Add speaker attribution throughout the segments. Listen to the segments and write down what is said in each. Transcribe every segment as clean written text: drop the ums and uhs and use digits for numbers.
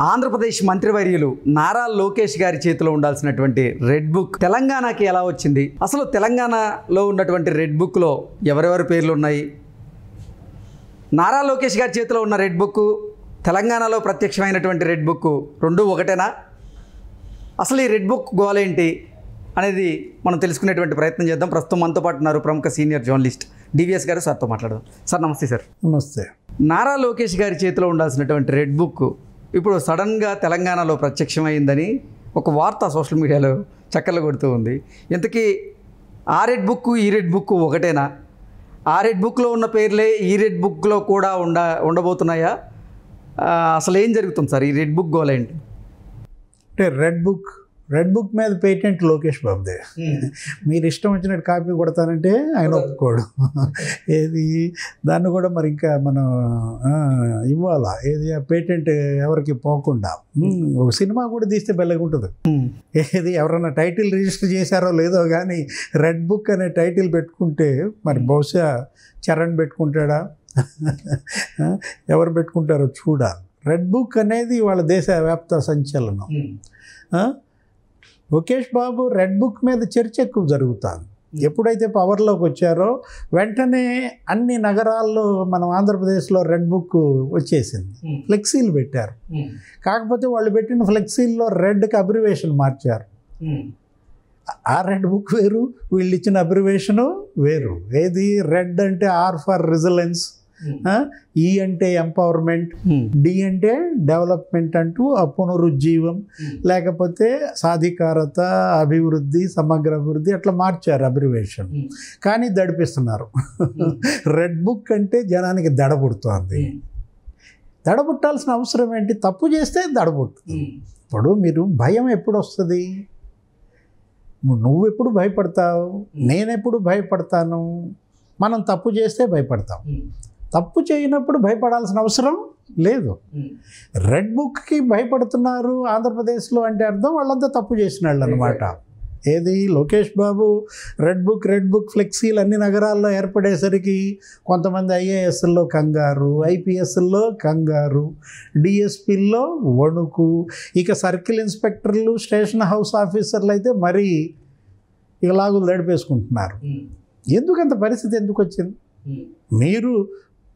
Speaker 1: ఆంధ్రప్రదేశ్ మంత్రివర్యులు నారా లోకేష్ గారి చేతిలో ఉండాల్సినటువంటి రెడ్ బుక్ తెలంగాణకి ఎలా వచ్చింది? అసలు తెలంగాణలో ఉన్నటువంటి రెడ్ బుక్లో ఎవరెవరి పేర్లు ఉన్నాయి? నారా లోకేష్ గారి చేతిలో ఉన్న రెడ్ బుక్, తెలంగాణలో ప్రత్యక్షమైనటువంటి రెడ్ బుక్ రెండు ఒకటేనా? అసలు ఈ రెడ్ బుక్ గోలేంటి అనేది మనం తెలుసుకునేటువంటి ప్రయత్నం చేద్దాం. ప్రస్తుతం మనతో పాటు ఉన్నారు ప్రముఖ సీనియర్ జర్నలిస్ట్ డివిఎస్ గారు. సార్తో మాట్లాడదాం. సార్ నమస్తే. సార్
Speaker 2: నమస్తే.
Speaker 1: నారా లోకేష్ గారి చేతిలో ఉండాల్సినటువంటి రెడ్ బుక్ ఇప్పుడు సడన్గా తెలంగాణలో ప్రత్యక్షమైందని ఒక వార్త సోషల్ మీడియాలో చక్కర్లు కొడుతూ ఉంది. ఇంతకీ ఆ రెడ్ బుక్ ఈ రెడ్ బుక్ ఒకటేనా? ఆ రెడ్ బుక్లో ఉన్న పేర్లే ఈ రెడ్ బుక్లో కూడా ఉండబోతున్నాయా? అసలు ఏం జరుగుతుంది సార్? ఈ రెడ్ బుక్ గోల్ ఏంటి?
Speaker 2: అంటే రెడ్ బుక్ మీద పేటెంట్ లోకేష్ బాబుదే. మీరు ఇష్టం వచ్చినట్టు కాపీ కొడతానంటే ఆయన ఒప్పుకోడు. ఏది దాన్ని కూడా మరి ఇంకా మనం ఇవ్వాలా, ఏది ఆ పేటెంట్ ఎవరికి పోకుండా. ఒక సినిమా కూడా తీస్తే బెల్లగుంటుంది. ఏది ఎవరన్నా టైటిల్ రిజిస్టర్ చేశారో లేదో కానీ రెడ్ బుక్ అనే టైటిల్ పెట్టుకుంటే మరి బహుశా చరణ్ పెట్టుకుంటాడా, ఎవరు పెట్టుకుంటారో చూడాలి. రెడ్ బుక్ అనేది వాళ్ళ దేశవ్యాప్త సంచలనం. లోకేష్ బాబు రెడ్ బుక్ మీద చర్చ ఎక్కువ జరుగుతుంది. ఎప్పుడైతే పవర్లోకి వచ్చారో వెంటనే అన్ని నగరాల్లో మనం ఆంధ్రప్రదేశ్లో రెడ్ బుక్ వచ్చేసింది. ఫ్లెక్సీలు పెట్టారు. కాకపోతే వాళ్ళు పెట్టిన ఫ్లెక్సీల్లో రెడ్కి అబ్రివేషన్ మార్చారు. ఆ రెడ్ బుక్ వేరు, వీళ్ళు ఇచ్చిన అబ్రివేషను వేరు. ఏది రెడ్ అంటే ఆర్ ఫర్ రెసిలెన్స్, ఈ అంటే ఎంపవర్మెంట్, డి అంటే డెవలప్మెంట్ అంటూ పునరుజ్జీవం, లేకపోతే సాధికారత, అభివృద్ధి, సమగ్ర అభివృద్ధి అట్లా మార్చారు అబ్రివేషన్. కానీ దడిపిస్తున్నారు. రెడ్ బుక్ అంటే జనానికి దడబుడుతోంది. దడబుట్టాల్సిన అవసరం ఏంటి? తప్పు చేస్తే దడబుడుతుంది. ఇప్పుడు మీరు భయం ఎప్పుడు వస్తుంది? నువ్వెప్పుడు భయపడతావు, నేనెప్పుడు భయపడతాను? మనం తప్పు చేస్తే భయపడతాం. తప్పు చేయనప్పుడు భయపడాల్సిన అవసరం లేదు. రెడ్ బుక్కి భయపడుతున్నారు ఆంధ్రప్రదేశ్లో అంటే అర్థం వాళ్ళంతా తప్పు చేసిన వాళ్ళు అనమాట. ఏది లోకేష్ బాబు రెడ్ బుక్ ఫ్లెక్సీలు అన్ని నగరాల్లో ఏర్పడేసరికి కొంతమంది ఐఏఎస్ల్లో కంగారు, ఐపీఎస్ల్లో కంగారు, డిఎస్పీల్లో వణుకు, ఇక సర్కిల్ ఇన్స్పెక్టర్లు, స్టేషన్ హౌస్ ఆఫీసర్లు అయితే మరీ ఇలాగులు దడిపేసుకుంటున్నారు. ఎందుకంత పరిస్థితి ఎందుకు వచ్చింది? మీరు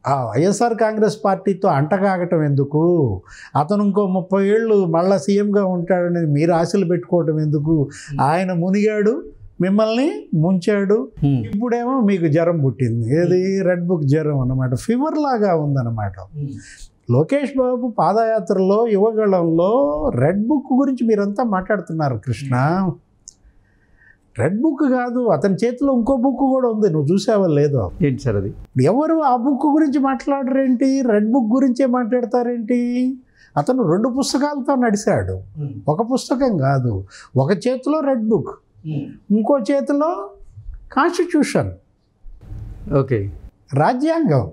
Speaker 2: ఆ వైఎస్ఆర్ కాంగ్రెస్ పార్టీతో అంటకాగటం ఎందుకు? అతను ఇంకో 30 ఏళ్ళు మళ్ళీ సీఎంగా ఉంటాడనేది మీరు ఆశలు పెట్టుకోవటం ఎందుకు? ఆయన మునిగాడు, మిమ్మల్ని ముంచాడు. ఇప్పుడేమో మీకు జ్వరం పుట్టింది. ఏది రెడ్ బుక్ జ్వరం అన్నమాట, ఫీవర్ లాగా ఉందన్నమాట. లోకేష్ బాబు పాదయాత్రలో యువగళంలో రెడ్ బుక్ గురించి మీరంతా మాట్లాడుతున్నారు. కృష్ణ, రెడ్ బుక్ కాదు, అతని చేతిలో ఇంకో బుక్ కూడా ఉంది. నువ్వు చూసావా లేదో?
Speaker 1: ఏంటి సార్ అది?
Speaker 2: ఎవరు ఆ బుక్ గురించి మాట్లాడరేంటి? రెడ్ బుక్ గురించే మాట్లాడతారేంటి? అతను 2 పుస్తకాలతో నడిచాడు. ఒక పుస్తకం కాదు. ఒక చేతిలో రెడ్ బుక్, ఇంకో చేతిలో కాన్స్టిట్యూషన్,
Speaker 1: ఓకే,
Speaker 2: రాజ్యాంగం.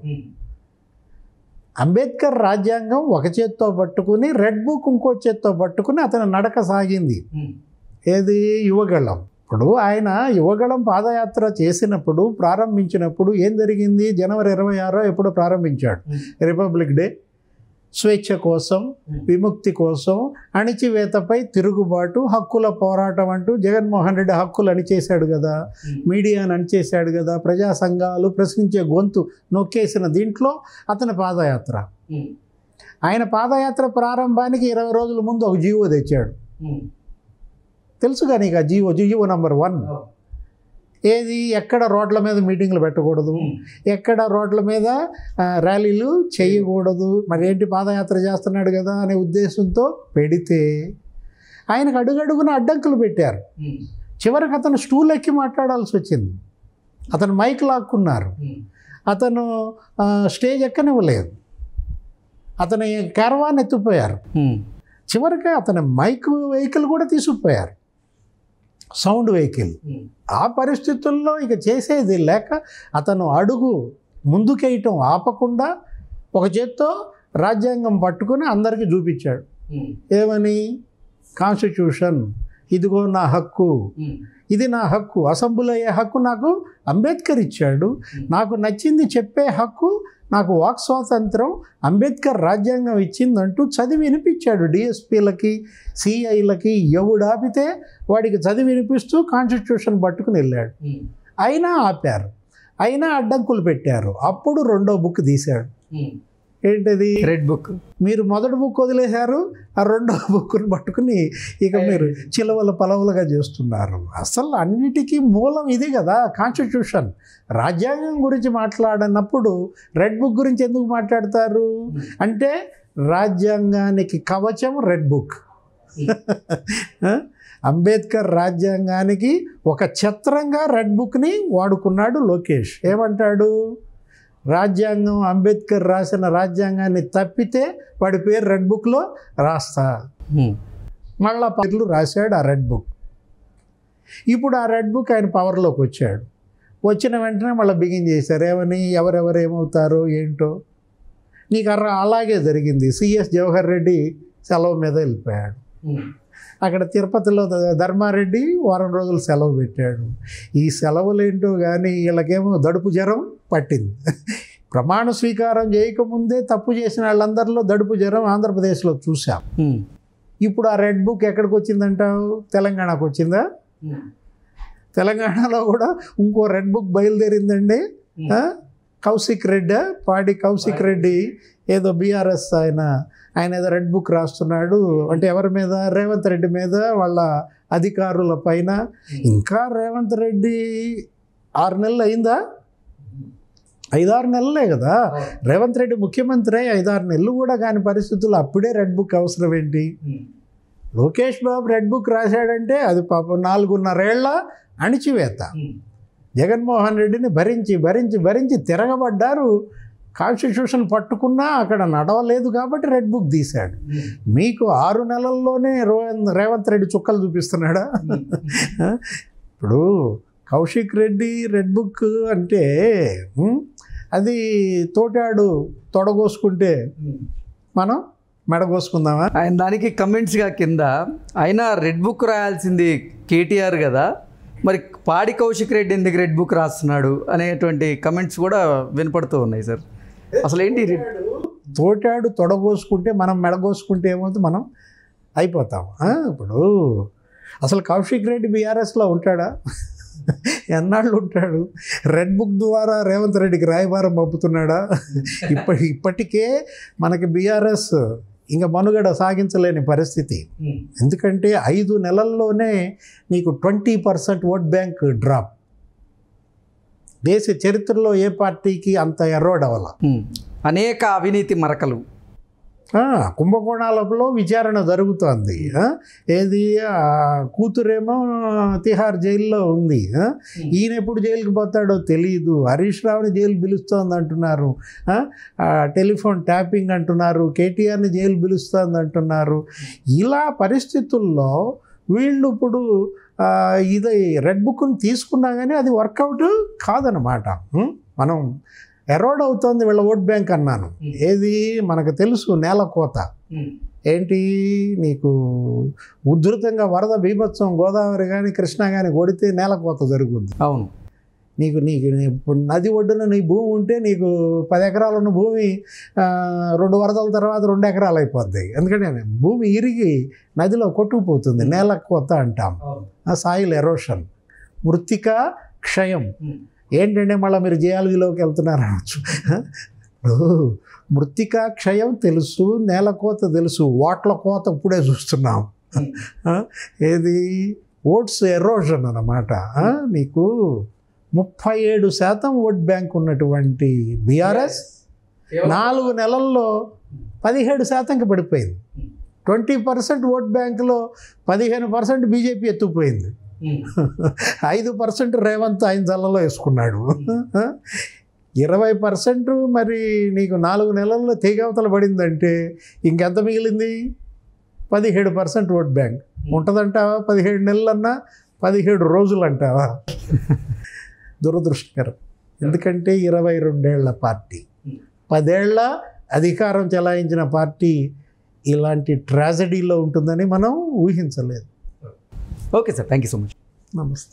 Speaker 2: అంబేద్కర్ రాజ్యాంగం ఒక చేత్తో పట్టుకుని రెడ్ బుక్ ఇంకో చేత్తో పట్టుకుని అతను నడక సాగింది. ఏది యువగళం. ఇప్పుడు ఆయన యువగళం పాదయాత్ర చేసినప్పుడు, ప్రారంభించినప్పుడు ఏం జరిగింది? జనవరి 26 ఎప్పుడో ప్రారంభించాడు. రిపబ్లిక్ డే, స్వేచ్ఛ కోసం, విముక్తి కోసం, అణిచివేతపై తిరుగుబాటు, హక్కుల పోరాటం అంటూ జగన్మోహన్ రెడ్డి హక్కులు అణిచేశాడు కదా, మీడియాను అణిచేశాడు కదా, ప్రజా సంఘాలు ప్రశ్నించే గొంతు నొక్కేసిన దీంట్లో అతని పాదయాత్ర. ఆయన పాదయాత్ర ప్రారంభానికి 20 రోజుల ముందు ఒక జీవో తెచ్చాడు. తెలుసుగా నీకు ఆ జీవో నంబర్ 1. ఏది? ఎక్కడ రోడ్ల మీద మీటింగ్లు పెట్టకూడదు, ఎక్కడ రోడ్ల మీద ర్యాలీలు చేయకూడదు. మరి ఏంటి, పాదయాత్ర చేస్తున్నాడు కదా అనే ఉద్దేశంతో పెడితే ఆయనకు అడుగడుగున అడ్డంకులు పెట్టారు. చివరికి అతను స్టూల్ ఎక్కి మాట్లాడాల్సి వచ్చింది. అతను మైక్ లాక్కున్నారు. అతను స్టేజ్ ఎక్కనివ్వలేదు. అతని క్యారవాన్ ఎత్తిపోయారు. చివరికి అతని మైక్ వెహికల్ కూడా తీసుకుపోయారు, సౌండ్ వెహికల్. ఆ పరిస్థితుల్లో ఇక చేసేది లేక అతను అడుగు ముందుకేయటం ఆపకుండా ఒక చేత్తో రాజ్యాంగం పట్టుకుని అందరికీ చూపించాడు. ఏమని? కాన్స్టిట్యూషన్, ఇదిగో నా హక్కు, ఇది నా హక్కు, అసెంబ్లీ అయ్యే హక్కు నాకు అంబేద్కర్ ఇచ్చాడు, నాకు నచ్చింది చెప్పే హక్కు నాకు వాక్ స్వాతంత్రం అంబేద్కర్ రాజ్యాంగం ఇచ్చిందంటూ చదివి వినిపించాడు డిఎస్పీలకి, సిఐలకి. ఎవడు ఆపితే వాడికి చదివి వినిపిస్తూ కాన్స్టిట్యూషన్ పట్టుకుని వెళ్ళాడు. అయినా ఆపారు, అయినా అడ్డంకులు పెట్టారు. అప్పుడు రెండో బుక్ తీశాడు. ఏంటది?
Speaker 1: Red book.
Speaker 2: మీరు మొదటి బుక్ వదిలేశారు, ఆ రెండో బుక్ని పట్టుకుని ఇక మీరు చిలవల పలవలుగా చేస్తున్నారు. అసలు అన్నిటికీ మూలం ఇది కదా కాన్స్టిట్యూషన్. రాజ్యాంగం గురించి మాట్లాడినప్పుడు రెడ్ బుక్ గురించి ఎందుకు మాట్లాడతారు అంటే రాజ్యాంగానికి కవచం రెడ్ బుక్. అంబేద్కర్ రాజ్యాంగానికి ఒక ఛత్రంగా రెడ్ బుక్ని వాడుకున్నాడు లోకేష్. ఏమంటాడు? రాజ్యాంగం అంబేద్కర్ రాసిన రాజ్యాంగాన్ని తప్పితే వాడి పేరు రెడ్ బుక్లో రాస్తా. మళ్ళా పేర్లు రాశాడు ఆ రెడ్ బుక్. ఇప్పుడు ఆ రెడ్ బుక్ ఆయన పవర్లోకి వచ్చాడు. వచ్చిన వెంటనే మళ్ళీ బిగిన్ చేశారు. ఏమని? ఎవరెవరు ఏమవుతారో ఏంటో. నీకు అలాగే జరిగింది. సిఎస్ జవహర్ రెడ్డి సెలవు మీద వెళ్ళిపోయాడు. అక్కడ తిరుపతిలో ధర్మారెడ్డి వారం రోజులు సెలవు పెట్టాడు. ఈ సెలవులు ఏంటో కానీ వీళ్ళకేమో దడుపు జ్వరం పట్టింది. ప్రమాణ స్వీకారం చేయకముందే తప్పు చేసిన వాళ్ళందరిలో దడుపు జ్వరం ఆంధ్రప్రదేశ్లో చూసాం. ఇప్పుడు ఆ రెడ్ బుక్ ఎక్కడికి వచ్చిందంటావు? తెలంగాణకు వచ్చిందా? తెలంగాణలో కూడా ఇంకో రెడ్ బుక్ బయలుదేరిందండి. కౌశిక్ రెడ్డి, పాడి కౌశిక్ రెడ్డి ఏదో బీఆర్ఎస్ ఆయన ఏదో రెడ్ బుక్ రాస్తున్నాడు. అంటే ఎవరి మీద? రేవంత్ రెడ్డి మీద, వాళ్ళ అధికారుల పైన. ఇంకా రేవంత్ రెడ్డి 6 నెలలు అయిందా? 5-6 నెలలే కదా రేవంత్ రెడ్డి ముఖ్యమంత్రి. 5-6 నెలలు కూడా కాని పరిస్థితుల్లో అప్పుడే రెడ్ బుక్ అవసరం ఏంటి? లోకేష్ బాబు రెడ్ బుక్ రాశాడంటే అది పాపం 4.5 ఏళ్ల అణిచివేత. జగన్మోహన్ రెడ్డిని భరించి భరించి భరించి తిరగబడ్డారు. కాన్స్టిట్యూషన్ పట్టుకున్నా అక్కడ నడవలేదు కాబట్టి రెడ్ బుక్ తీశాడు. మీకు 6 నెలల్లోనే రేవంత్ రెడ్డి చుక్కలు చూపిస్తున్నాడా? ఇప్పుడు కౌశిక్ రెడ్డి రెడ్ బుక్ అంటే అది తోటాడు తొడగోసుకుంటే మనం మెడగోసుకుందామా?
Speaker 1: ఆయన దానికి కమెంట్స్గా కింద అయినా రెడ్ బుక్ రాయాల్సింది కేటీఆర్ కదా, మరి పాడి కౌశిక్ రెడ్డి ఎందుకు రెడ్ బుక్ రాస్తున్నాడు అనేటువంటి కమెంట్స్ కూడా వినపడుతూ ఉన్నాయి సార్. అసలు ఏంటి?
Speaker 2: తోటాడు తొడగోసుకుంటే మనం మెడగోసుకుంటే ఏమవుతుంది? మనం అయిపోతాం. ఇప్పుడు అసలు కౌశిక్ రెడ్డి బీఆర్ఎస్లో ఉంటాడా? ఎన్నాళ్ళు ఉంటాడు? రెడ్ బుక్ ద్వారా రేవంత్ రెడ్డికి రాయబారం పంపుతున్నాడా? ఇప్పటికే మనకి బీఆర్ఎస్ ఇంకా మనుగడ సాగించలేని పరిస్థితి. ఎందుకంటే 5 నెలల్లోనే నీకు 20% ఓట్ బ్యాంక్ డ్రాప్. దేశ చరిత్రలో ఏ పార్టీకి అంత ఎర్రోడవల.
Speaker 1: అనేక అవినీతి మరకలు,
Speaker 2: కుంభకోణాలలో విచారణ జరుగుతోంది. ఏది? కూతురేమో తిహార్ జైల్లో ఉంది. ఈయన ఎప్పుడు జైలుకి పోతాడో తెలియదు. హరీష్ రావుని జైలు పిలుస్తోంది అంటున్నారు. టెలిఫోన్ ట్యాపింగ్ అంటున్నారు. కేటీఆర్ని జైలు పిలుస్తోంది అంటున్నారు. ఇలా పరిస్థితుల్లో వీళ్ళు ఇప్పుడు ఇది రెడ్ బుక్ని తీసుకున్నా కానీ అది వర్కౌట్ కాదనమాట. మనం ఎరోడ్ అవుతోంది వీళ్ళ ఓట్ బ్యాంక్ అన్నాను. ఏది? మనకు తెలుసు నేల కోత ఏంటి. నీకు ఉధృతంగా వరద బీభత్సం గోదావరి కానీ కృష్ణ కానీ కొడితే నేల కోత జరుగుద్ది.
Speaker 1: అవును.
Speaker 2: నీకు ఇప్పుడు నది ఒడ్డున నీ భూమి ఉంటే నీకు 10 ఎకరాలు ఉన్న భూమి 2 వరదల తర్వాత 2 ఎకరాలు అయిపోద్ది. ఎందుకంటే భూమి ఇరిగి నదిలో కొట్టుకుపోతుంది. నేల కోత అంటాం. సాయిల్ ఎరోషన్, మృత్తిక క్షయం. ఏంటంటే మళ్ళీ మీరు జియాలజీలోకి వెళ్తున్నారు అనొచ్చు. మృత్తికా క్షయం తెలుసు, నేల కోత తెలుసు, ఓట్ల కోత ఇప్పుడే చూస్తున్నాం. ఏది? ఓట్స్ ఎరోషన్ అన్నమాట. నీకు 37% ఓట్ బ్యాంక్ ఉన్నటువంటి బీఆర్ఎస్ 4 నెలల్లో 17%కి పడిపోయింది. 20% ఓట్ బ్యాంకులో 15% బీజేపీ ఎత్తుకుపోయింది. 5% రేవంత్ ఆయన జల్లలో వేసుకున్నాడు. 20% మరి నీకు 4 నెలల్లో తెగవతల పడిందంటే ఇంకెంత మిగిలింది? 17% ఓట్ బ్యాంక్ ఉంటుందంటావా? 17 నెలలన్నా 17 రోజులు అంటావా? దురదృష్టకరం. ఎందుకంటే 22 ఏళ్ల పార్టీ, 10 ఏళ్ల అధికారం చెలాయించిన పార్టీ ఇలాంటి ట్రాజడీలో ఉంటుందని మనం ఊహించలేదు.
Speaker 1: Okay sir, thank you so much.
Speaker 2: నమస్తే.